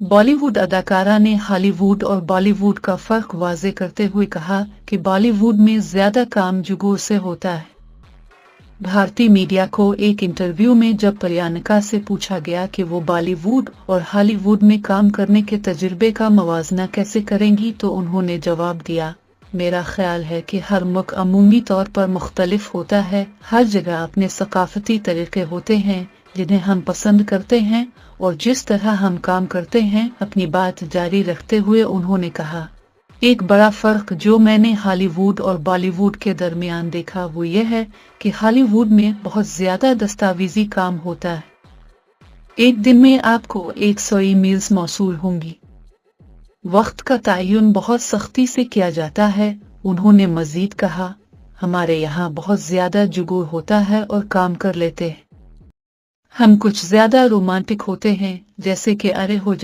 बॉलीवुड अदाकारा ने हॉलीवुड और बॉलीवुड का फर्क वाज़े करते हुए कहा कि बॉलीवुड में ज्यादा काम जुगों से होता है। भारतीय मीडिया को एक इंटरव्यू में जब प्रियंका से पूछा गया कि वो बॉलीवुड और हॉलीवुड में काम करने के तजुर्बे का मवाजना कैसे करेंगी, तो उन्होंने जवाब दिया, मेरा ख्याल है कि हर मुल्क अमूमी तौर पर मुख्तलिफ होता है। हर जगह अपने सकाफती तरीके होते हैं जिन्हें हम पसंद करते हैं और जिस तरह हम काम करते हैं। अपनी बात जारी रखते हुए उन्होंने कहा, एक बड़ा फर्क जो मैंने हॉलीवुड और बॉलीवुड के दरमियान देखा वो ये है कि हॉलीवुड में बहुत ज्यादा दस्तावेजी काम होता है। एक दिन में आपको 100 ईमेल्स मौसूल होंगी। वक्त का तयन बहुत सख्ती से किया जाता है। उन्होंने मजीद कहा, हमारे यहाँ बहुत ज्यादा जुगूर होता है और काम कर लेते हैं। हम कुछ ज्यादा रोमांटिक होते हैं, जैसे कि अरे हो